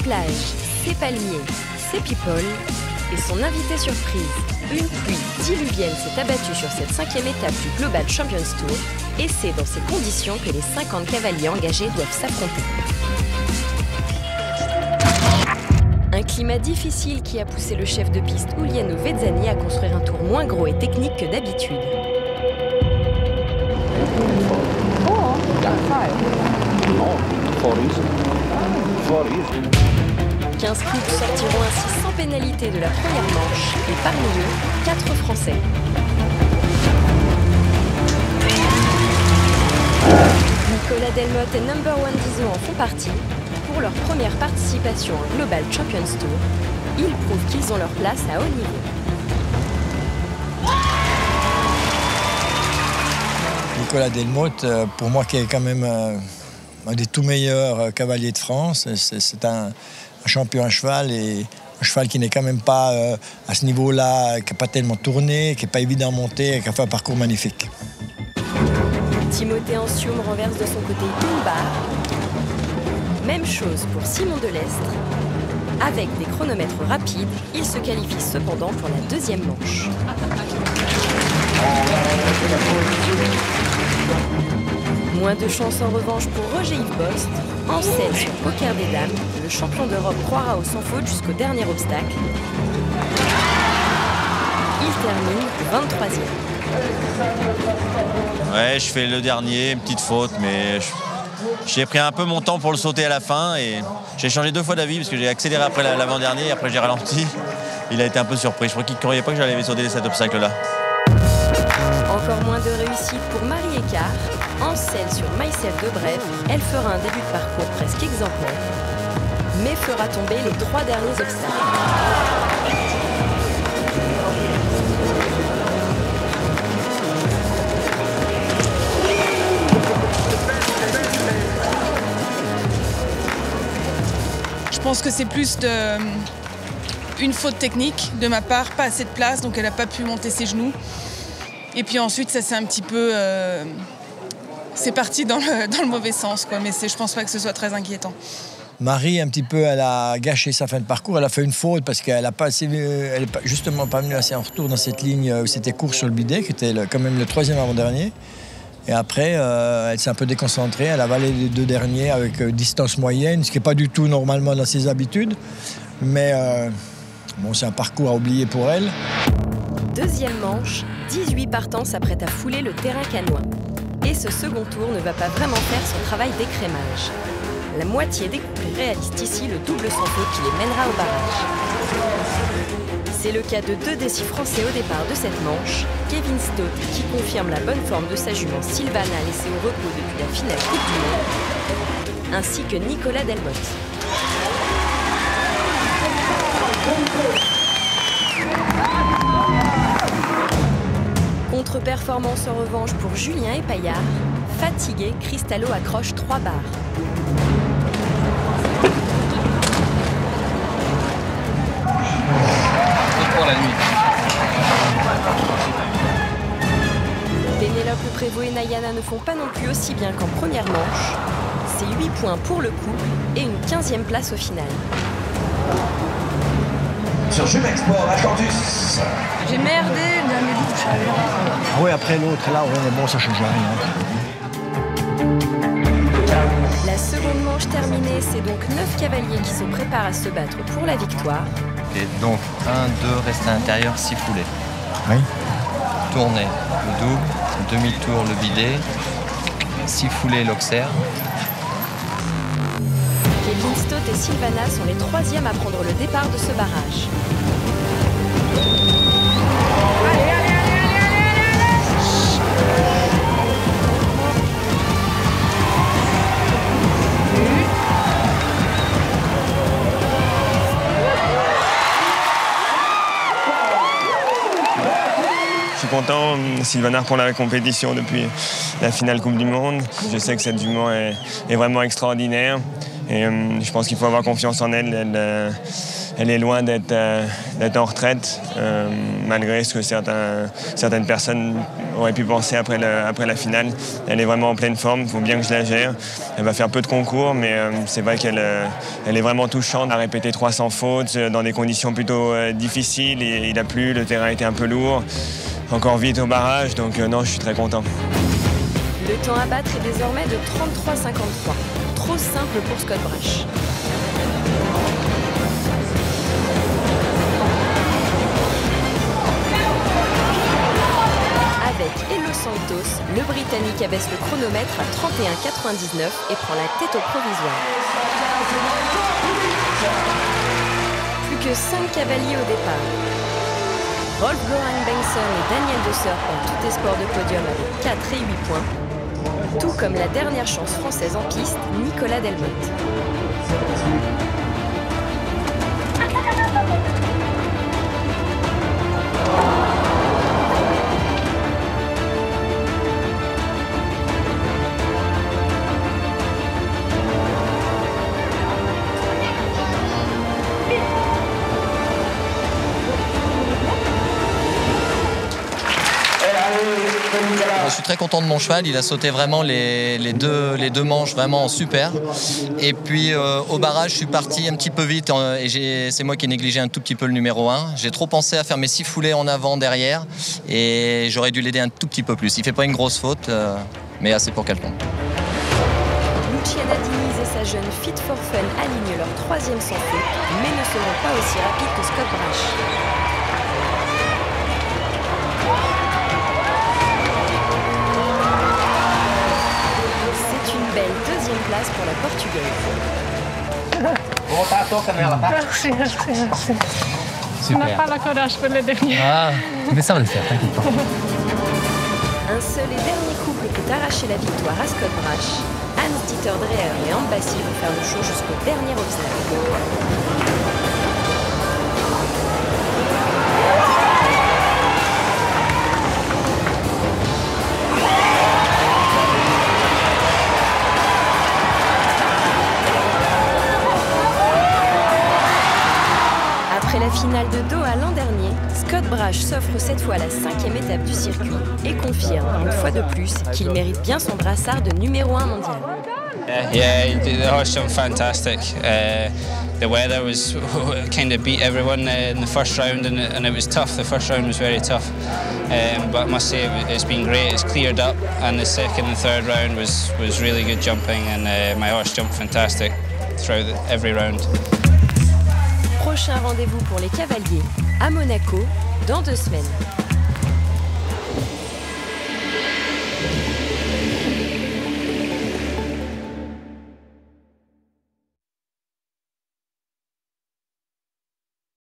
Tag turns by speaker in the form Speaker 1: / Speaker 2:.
Speaker 1: plages, ses palmiers, ses people et son invité surprise. Une pluie diluvienne s'est abattue sur cette 5e étape du Global Champions Tour et c'est dans ces conditions que les 50 cavaliers engagés doivent s'affronter. Un climat difficile qui a poussé le chef de piste Uliano Vezzani à construire un tour moins gros et technique que d'habitude. 15 couples sortiront ainsi sans pénalité de la première manche et parmi eux, 4 Français. Nicolas Delmotte et Number One Dizot en font partie. Pour leur première participation au Global Champions Tour, ils prouvent qu'ils ont leur place à haut niveau.
Speaker 2: Nicolas Delmotte, pour moi, qui est quand même un des tout meilleurs cavaliers de France, c'est un champion à cheval et un cheval qui n'est quand même pas à ce niveau-là, qui n'a pas tellement tourné, qui n'est pas évident à monter et qui a fait un parcours magnifique.
Speaker 1: Timothée Ancium renverse de son côté une barre. Même chose pour Simon Delestre. Avec des chronomètres rapides, il se qualifie cependant pour la deuxième manche. Moins de chance en revanche pour Roger-Yves Bost. En selle sur Poker des Dames, le champion d'Europe croira au sans faute jusqu'au dernier obstacle. Il termine 23e.
Speaker 3: Ouais, je fais le dernier, une petite faute, mais j'ai pris un peu mon temps pour le sauter à la fin et j'ai changé 2 fois d'avis parce que j'ai accéléré après l'avant-dernier et après j'ai ralenti. Il a été un peu surpris. Je crois qu'il ne croyait pas que j'allais sauter cet obstacle-là.
Speaker 1: Encore moins de réussite pour Marie Écart. En selle sur Maïsel de Brève, elle fera un début de parcours presque exemplaire, mais fera tomber les 3 derniers obstacles.
Speaker 4: Je pense que c'est plus une faute technique de ma part, pas assez de place, donc elle n'a pas pu monter ses genoux. Et puis ensuite, ça c'est un petit peu... c'est parti dans le mauvais sens, quoi. Mais je pense pas que ce soit très inquiétant.
Speaker 2: Marie, un petit peu, elle a gâché sa fin de parcours. Elle a fait une faute parce qu'elle n'est justement pas venue assez en retour dans cette ligne où c'était court sur le bidet, qui était quand même le 3e avant-dernier. Et après, elle s'est un peu déconcentrée. Elle a avalé les 2 derniers avec distance moyenne, ce qui n'est pas du tout normalement dans ses habitudes. Mais bon, c'est un parcours à oublier pour elle.
Speaker 1: Deuxième manche, 18 partants s'apprêtent à fouler le terrain canois. Et ce second tour ne va pas vraiment faire son travail d'écrémage. La moitié des couples réalisent ici le double sans faute qui les mènera au barrage. C'est le cas de 2 des 6 Français au départ de cette manche. Kevin Stott, qui confirme la bonne forme de sa jument Sylvana laissée au repos depuis la finale Coupe du Monde, ainsi que Nicolas Delmotte. Contre-performance en revanche pour Julien Epaillard. Fatigué, Cristallo accroche 3 barres.
Speaker 5: Pour la nuit.
Speaker 1: Pénélope Prévost et Nayana ne font pas non plus aussi bien qu'en première manche. C'est 8 points pour le couple et une 15e place au final.
Speaker 6: Sur Jumex Sport, Atlantis.
Speaker 4: J'ai merdé le dernier bout.
Speaker 2: Ah oui, après l'autre, là, ouais, bon, ça ne change rien.
Speaker 1: La seconde manche terminée, c'est donc 9 cavaliers qui se préparent à se battre pour la victoire.
Speaker 5: Et donc 1, 2, reste à l'intérieur, 6 foulées.
Speaker 2: Oui.
Speaker 5: Tourner le double, demi-tour le bidet, 6 foulées l'auxerre.
Speaker 1: Kevin Stott et Sylvana sont les 3e à prendre le départ de ce barrage.
Speaker 7: Je suis content, Sylvana reprend la compétition depuis la finale Coupe du Monde. Je sais que cette jument est vraiment extraordinaire et je pense qu'il faut avoir confiance en elle. elle est loin d'être en retraite, malgré ce que certaines personnes auraient pu penser après la finale. Elle est vraiment en pleine forme, il faut bien que je la gère. Elle va faire peu de concours, mais c'est vrai qu'elle est vraiment touchante. Elle a répété 300 fautes dans des conditions plutôt difficiles. Et il a plu, le terrain était un peu lourd. Encore vite au barrage, donc non, je suis très content.
Speaker 1: Le temps à battre est désormais de 33,53. Trop simple pour Scott Brash. Avec Hello Santos, le Britannique abaisse le chronomètre à 31,99 et prend la tête au provisoire. Plus que 5 cavaliers au départ. Rolf Goran Bengtsson et Daniel De Surp ont tout espoir de podium avec 4 et 8 points. Tout comme la dernière chance française en piste, Nicolas Delmotte.
Speaker 5: Je suis très content de mon cheval, il a sauté vraiment les deux manches vraiment super. Et puis au barrage, je suis parti un petit peu vite et c'est moi qui ai négligé un tout petit peu le numéro 1. J'ai trop pensé à faire mes 6 foulées en avant, derrière, et j'aurais dû l'aider un tout petit peu plus. Il fait pas une grosse faute, mais assez pour qu'elle tombe.
Speaker 1: Luciana Diniz et sa jeune Fit for Fun alignent leur 3e sans faute, mais ne seront pas aussi rapides que Scott Brash. Belle 2e place pour la Portugaise.
Speaker 8: Merci, merci, merci.
Speaker 9: Super.
Speaker 8: On n'a pas le courage pour le dernier.
Speaker 9: Ah, mais ça on va le faire, t'inquiète pas.
Speaker 1: Un seul et dernier couple peut arracher la victoire à Scott Brash. Hans-Dieter Dreher et Anne Bassi vont faire le show jusqu'au dernier obstacle. Après la finale de Doha l'an dernier, Scott Brash s'offre cette fois la 5e étape du circuit et confirme une fois de plus qu'il mérite bien son brassard de numéro 1 mondial.
Speaker 10: Yeah, the horse jumped fantastic. The weather was kind of beat everyone in the first round, and it was tough. The first round was very tough, but I must say it's been great. It's cleared up, and the second and third round was really good jumping, and my horse jumped fantastic throughout every round.
Speaker 1: Prochain rendez-vous pour les cavaliers à Monaco dans 2 semaines.